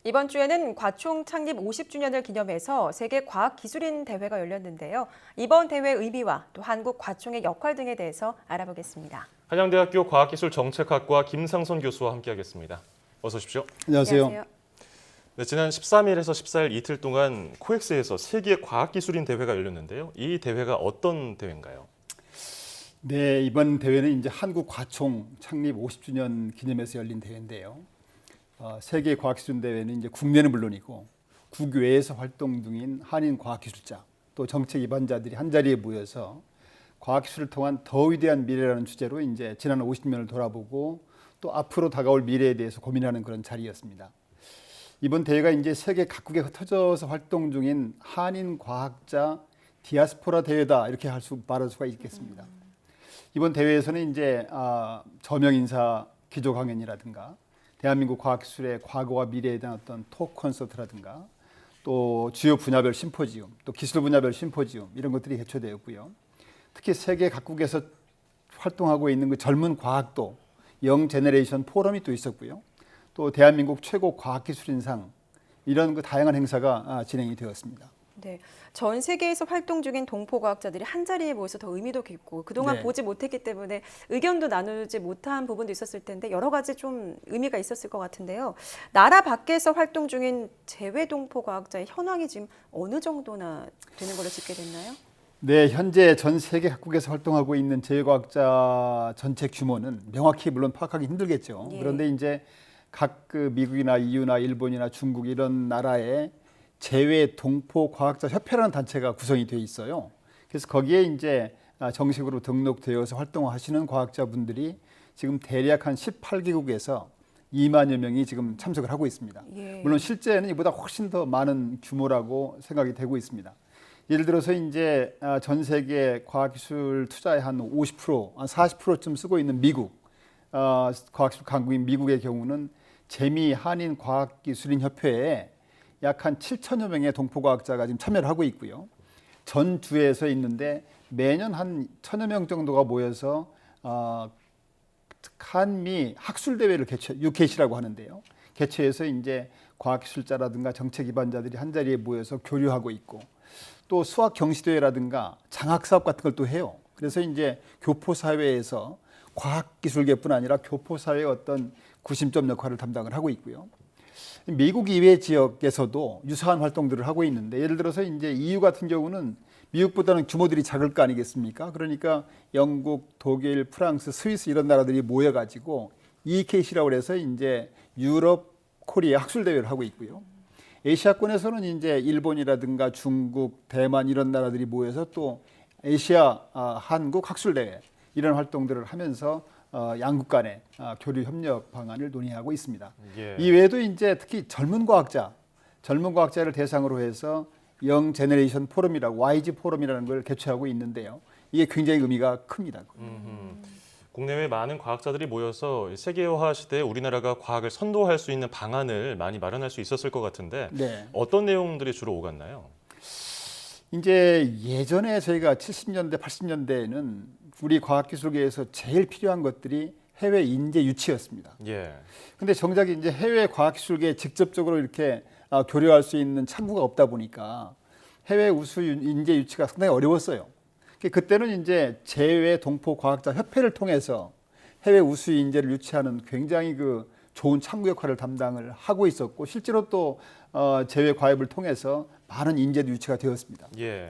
이번 주에는 과총 창립 50주년을 기념해서 세계 과학기술인 대회가 열렸는데요. 이번 대회 의미와 또 한국 과총의 역할 등에 대해서 알아보겠습니다. 한양대학교 과학기술정책학과 김상선 교수와 함께하겠습니다. 어서 오십시오. 안녕하세요. 네, 지난 13일에서 14일 이틀 동안 코엑스에서 세계 과학기술인 대회가 열렸는데요. 이 대회가 어떤 대회인가요? 네, 이번 대회는 이제 한국 과총 창립 50주년 기념해서 열린 대회인데요. 세계 과학기술 대회는 이제 국내는 물론이고 국외에서 활동 중인 한인 과학기술자 또 정책 입안자들이 한 자리에 모여서 과학기술을 통한 더 위대한 미래라는 주제로 이제 지난 50년을 돌아보고 또 앞으로 다가올 미래에 대해서 고민하는 그런 자리였습니다. 이번 대회가 이제 세계 각국에 흩어져서 활동 중인 한인 과학자 디아스포라 대회다 이렇게 말할 수가 있겠습니다. 이번 대회에서는 이제 저명 인사 기조 강연이라든가 대한민국 과학기술의 과거와 미래에 대한 어떤 톡 콘서트라든가 또 주요 분야별 심포지움, 또 기술 분야별 심포지움 이런 것들이 개최되었고요. 특히 세계 각국에서 활동하고 있는 그 젊은 과학도 영 제너레이션 포럼이 또 있었고요. 또 대한민국 최고 과학기술인상 이런 그 다양한 행사가 진행이 되었습니다. 네, 전 세계에서 활동 중인 동포과학자들이 한 자리에 모여서 더 의미도 깊고 그동안 네. 보지 못했기 때문에 의견도 나누지 못한 부분도 있었을 텐데 여러 가지 좀 의미가 있었을 것 같은데요. 나라 밖에서 활동 중인 재외 동포과학자의 현황이 지금 어느 정도나 되는 걸로 집계됐나요? 네, 현재 전 세계 각국에서 활동하고 있는 재외과학자 전체 규모는 명확히 물론 파악하기 힘들겠죠. 예. 그런데 이제 각 그 미국이나 EU나 일본이나 중국 이런 나라의 재외 동포 과학자 협회라는 단체가 구성이 되어 있어요. 그래서 거기에 이제 정식으로 등록되어서 활동하시는 과학자분들이 지금 대략 한 18개국에서 2만여 명이 지금 참석을 하고 있습니다. 예. 물론 실제는 이보다 훨씬 더 많은 규모라고 생각이 되고 있습니다. 예를 들어서 이제 전 세계 과학기술 투자의 한 50%, 한 40%쯤 쓰고 있는 미국 과학기술 강국인 미국의 경우는 재미 한인 과학기술인 협회에 약 한 7천여 명의 동포과학자가 지금 참여를 하고 있고요. 전 주에서 있는데 매년 한 1,000여 명 정도가 모여서 한미 학술대회를 UKC라고 하는데요. 개최해서 이제 과학기술자라든가 정책 입안자들이 한 자리에 모여서 교류하고 있고 또 수학 경시대회라든가 장학사업 같은 걸 또 해요. 그래서 이제 교포사회에서 과학기술계뿐 아니라 교포사회의 어떤 구심점 역할을 담당을 하고 있고요. 미국 이외 지역에서도 유사한 활동들을 하고 있는데 예를 들어서 이제 EU 같은 경우는 미국보다는 규모들이 작을 거 아니겠습니까? 그러니까 영국, 독일, 프랑스, 스위스 이런 나라들이 모여가지고 EKC라고 해서 이제 유럽 코리아 학술대회를 하고 있고요. 아시아권에서는 이제 일본이라든가 중국, 대만 이런 나라들이 모여서 또 아시아 한국 학술대회 이런 활동들을 하면서 양국 간의 교류 협력 방안을 논의하고 있습니다. 예. 이 외에도 이제 특히 젊은 과학자를 대상으로 해서 영 제너레이션 포럼이라고 YG 포럼이라는 걸 개최하고 있는데요. 이게 굉장히 의미가 큽니다. 국내외 많은 과학자들이 모여서 세계화 시대에 우리나라가 과학을 선도할 수 있는 방안을 많이 마련할 수 있었을 것 같은데 네. 어떤 내용들이 주로 오갔나요? 이제 예전에 저희가 70년대, 80년대에는 우리 과학기술계에서 제일 필요한 것들이 해외 인재 유치였습니다. 예. 근데 정작 이제 해외 과학기술계에 직접적으로 이렇게 교류할 수 있는 창구가 없다 보니까 해외 우수 인재 유치가 상당히 어려웠어요. 그때는 이제 재외 동포 과학자 협회를 통해서 해외 우수 인재를 유치하는 굉장히 그 좋은 창구 역할을 담당을 하고 있었고 실제로 또 재외 과협을 통해서 많은 인재도 유치가 되었습니다. 예.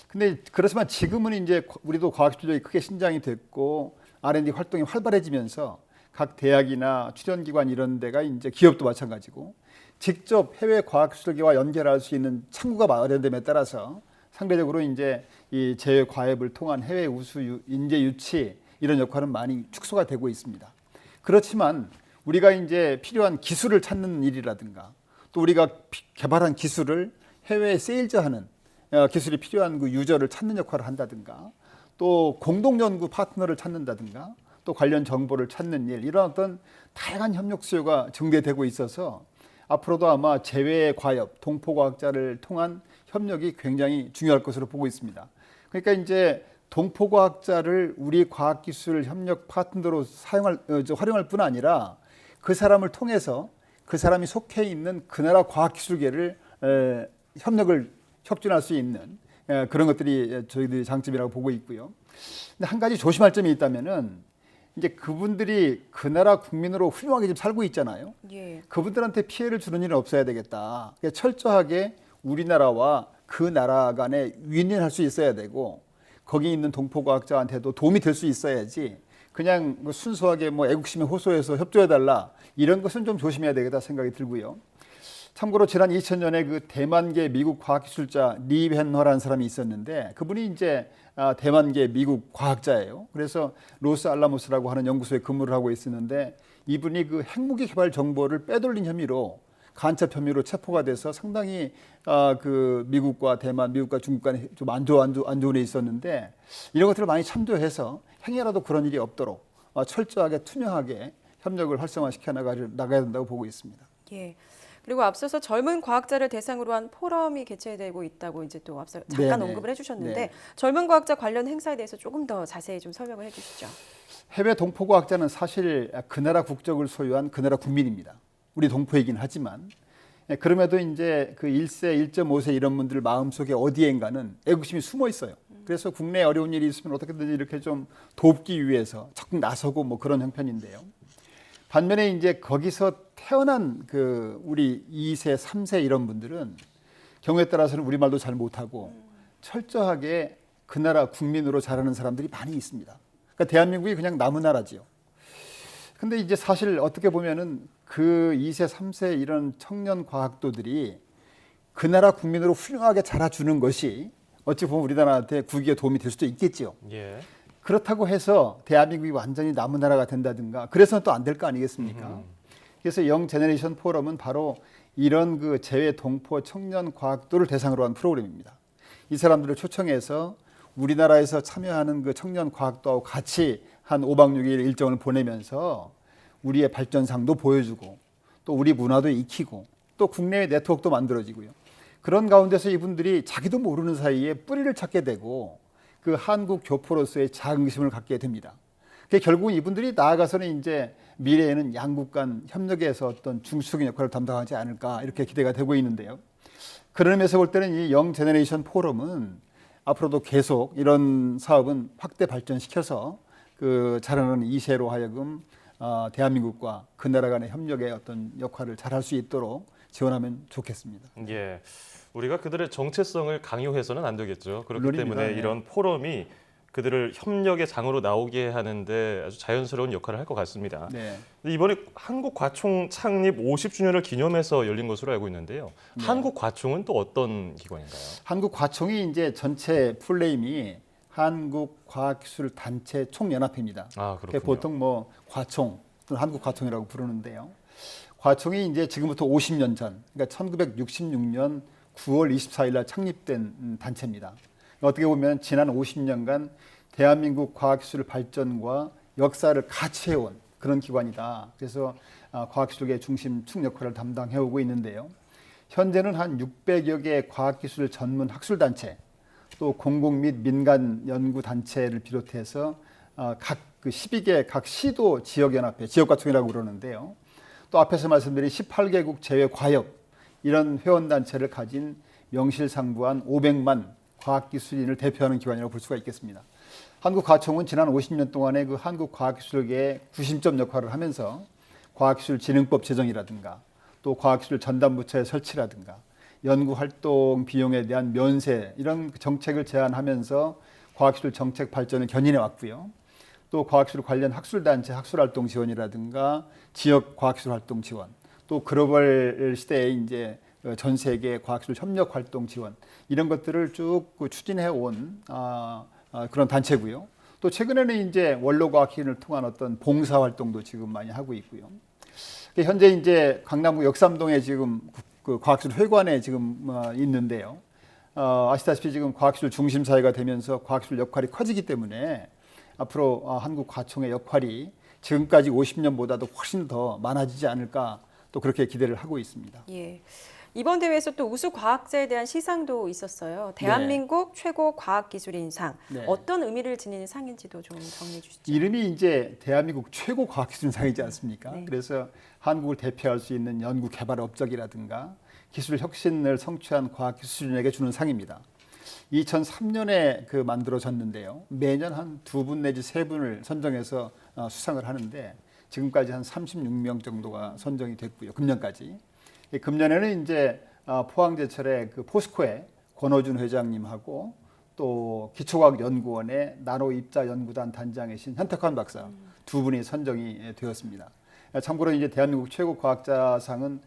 근데 그렇지만 지금은 이제 우리도 과학기술력이 크게 신장이 됐고 R&D 활동이 활발해지면서 각 대학이나 출연기관 이런 데가 이제 기업도 마찬가지고 직접 해외 과학기술계와 연결할 수 있는 창구가 마련됨에 따라서 상대적으로 이제 이 재외 과외를 통한 해외 우수 인재 유치 이런 역할은 많이 축소가 되고 있습니다. 그렇지만 우리가 이제 필요한 기술을 찾는 일이라든가 또 우리가 개발한 기술을 해외에 세일즈하는 기술이 필요한 그 유저를 찾는 역할을 한다든가 또 공동 연구 파트너를 찾는다든가 또 관련 정보를 찾는 일 이런 어떤 다양한 협력 수요가 증대되고 있어서 앞으로도 아마 재외 과협, 동포 과학자를 통한 협력이 굉장히 중요할 것으로 보고 있습니다. 그러니까 이제 동포 과학자를 우리 과학기술 협력 파트너로 활용할 뿐 아니라 그 사람을 통해서 그 사람이 속해 있는 그 나라 과학기술계를 협력을 혁진할 수 있는 그런 것들이 저희들이 장점이라고 보고 있고요. 근데 한 가지 조심할 점이 있다면은 이제 그분들이 그 나라 국민으로 훌륭하게 지금 살고 있잖아요. 예. 그분들한테 피해를 주는 일은 없어야 되겠다. 그러니까 철저하게 우리나라와 그 나라 간에 윈윈할 수 있어야 되고 거기 있는 동포과학자한테도 도움이 될 수 있어야지 그냥 순수하게 뭐 애국심에 호소해서 협조해달라 이런 것은 좀 조심해야 되겠다 생각이 들고요. 참고로 지난 2000년에 그 대만계 미국 과학기술자 리 벤허라는 사람이 있었는데 그분이 이제 대만계 미국 과학자예요. 그래서 로스 알라모스라고 하는 연구소에 근무를 하고 있었는데 이분이 그 핵무기 개발 정보를 빼돌린 혐의로 간첩 혐의로 체포가 돼서 상당히 그 미국과 대만, 미국과 중국 간에 좀 안 좋은 애 있었는데 이런 것들을 많이 참조해서 행여라도 그런 일이 없도록 철저하게 투명하게 협력을 활성화시켜 나가야 된다고 보고 있습니다. 예. 그리고 앞서서 젊은 과학자를 대상으로 한 포럼이 개최되고 있다고 이제 또 앞서 잠깐 네네. 언급을 해주셨는데 네. 젊은 과학자 관련 행사에 대해서 조금 더 자세히 좀 설명을 해주시죠. 해외 동포과학자는 사실 그 나라 국적을 소유한 그 나라 국민입니다. 우리 동포이긴 하지만 그럼에도 이제 그 1세, 1.5세 이런 분들 마음속에 어디엔가는 애국심이 숨어 있어요. 그래서 국내에 어려운 일이 있으면 어떻게든 이렇게 좀 돕기 위해서 적극 나서고 뭐 그런 형편인데요. 반면에 이제 거기서 태어난 그 우리 2세, 3세 이런 분들은 경우에 따라서는 우리말도 잘 못하고 철저하게 그 나라 국민으로 자라는 사람들이 많이 있습니다. 그러니까 대한민국이 그냥 남은 나라지요. 근데 이제 사실 어떻게 보면은 그 2세, 3세 이런 청년 과학도들이 그 나라 국민으로 훌륭하게 자라주는 것이 어찌 보면 우리나라한테 국익에 도움이 될 수도 있겠지요. 예. 그렇다고 해서 대한민국이 완전히 남은 나라가 된다든가 그래서는 또 안 될 거 아니겠습니까? 그래서 영 제너레이션 포럼은 바로 이런 그 재외 동포 청년 과학도를 대상으로 한 프로그램입니다. 이 사람들을 초청해서 우리나라에서 참여하는 그 청년 과학도하고 같이 한 5박 6일 일정을 보내면서 우리의 발전상도 보여주고 또 우리 문화도 익히고 또 국내의 네트워크도 만들어지고요. 그런 가운데서 이분들이 자기도 모르는 사이에 뿌리를 찾게 되고 그 한국 교포로서의 자긍심을 갖게 됩니다. 결국은 이분들이 나아가서는 이제 미래에는 양국 간 협력에서 어떤 중수적인 역할을 담당하지 않을까 이렇게 기대가 되고 있는데요. 그런 의미에서 볼 때는 이 영 제너레이션 포럼은 앞으로도 계속 이런 사업은 확대 발전시켜서 그 자라나는 2세로 하여금 대한민국과 그 나라 간의 협력의 어떤 역할을 잘할 수 있도록 지원하면 좋겠습니다. 예. 우리가 그들의 정체성을 강요해서는 안 되겠죠. 그렇기 물론입니다. 때문에 네. 이런 포럼이 그들을 협력의 장으로 나오게 하는데 아주 자연스러운 역할을 할 것 같습니다. 네. 이번에 한국과총 창립 50주년을 기념해서 열린 것으로 알고 있는데요. 네. 한국과총은 또 어떤 기관인가요? 한국과총이 이제 전체 풀네임이 한국과학기술단체 총연합회입니다. 아, 그렇군요. 보통 뭐 과총 또는 한국과총이라고 부르는데요. 과총이 이제 지금부터 50년 전, 그러니까 1966년 9월 24일 날 창립된 단체입니다. 어떻게 보면 지난 50년간 대한민국 과학기술 발전과 역사를 같이 해온 그런 기관이다. 그래서 과학기술계 중심 축 역할을 담당해오고 있는데요. 현재는 한 600여 개의 과학기술 전문 학술단체, 또 공공 및 민간 연구단체를 비롯해서 각 그 12개 각 시도 지역연합회, 지역과총이라고 그러는데요. 또 앞에서 말씀드린 18개국 제외과협 이런 회원단체를 가진 명실상부한 500만 과학기술인을 대표하는 기관이라고 볼 수가 있겠습니다. 한국과총은 지난 50년 동안의 그 한국과학기술계의 구심점 역할을 하면서 과학기술진흥법 제정이라든가 또 과학기술 전담부처의 설치라든가 연구활동 비용에 대한 면세 이런 정책을 제안하면서 과학기술 정책 발전을 견인해 왔고요. 또 과학기술 관련 학술단체 학술활동 지원이라든가 지역 과학기술 활동 지원, 또 글로벌 시대에 이제 전 세계 과학기술 협력 활동 지원 이런 것들을 쭉 추진해 온 그런 단체고요. 또 최근에는 이제 원로과학기술을 통한 어떤 봉사 활동도 지금 많이 하고 있고요. 현재 이제 강남구 역삼동에 지금 그 과학기술 회관에 지금 있는데요. 아시다시피 지금 과학기술 중심 사회가 되면서 과학기술 역할이 커지기 때문에 앞으로 한국과총의 역할이 지금까지 50년보다도 훨씬 더 많아지지 않을까 또 그렇게 기대를 하고 있습니다. 예. 이번 대회에서 또 우수 과학자에 대한 시상도 있었어요. 대한민국 최고 과학기술인상. 네. 어떤 의미를 지니는 상인지도 좀 정리해 주시죠. 이름이 이제 대한민국 최고 과학기술상이지 않습니까? 네. 그래서 한국을 대표할 수 있는 연구 개발 업적이라든가 기술 혁신을 성취한 과학기술인에게 주는 상입니다. 2003년에 만들어졌는데요. 매년 한 2분 내지 3분을 선정해서 수상을 하는데 지금까지 한 36명 정도가 선정이 됐고요. 금년까지. 금년에는 이제 포항제철의 포스코의 권호준 회장님하고 또 기초과학연구원의 나노입자연구단 단장이신 현택환 박사 두 분이 선정이 되었습니다. 참고로 이제 대한민국 최고 과학자상은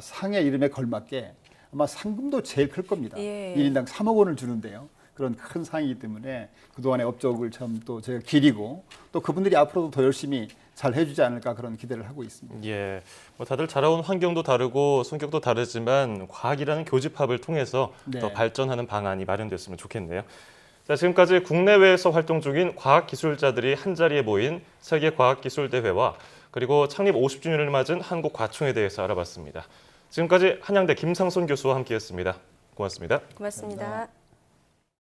상의 이름에 걸맞게 아마 상금도 제일 클 겁니다. 예. 1인당 3억 원을 주는데요. 그런 큰 상이기 때문에 그동안의 업적을 참 또 제가 기리고 또 그분들이 앞으로도 더 열심히 잘 해주지 않을까 그런 기대를 하고 있습니다. 예, 뭐 다들 자라온 환경도 다르고 성격도 다르지만 과학이라는 교집합을 통해서 네. 더 발전하는 방안이 마련됐으면 좋겠네요. 자, 지금까지 국내외에서 활동 중인 과학기술자들이 한자리에 모인 세계과학기술대회와 그리고 창립 50주년을 맞은 한국과총에 대해서 알아봤습니다. 지금까지 한양대 김상손 교수와 함께했습니다. 고맙습니다. 고맙습니다. 감사합니다.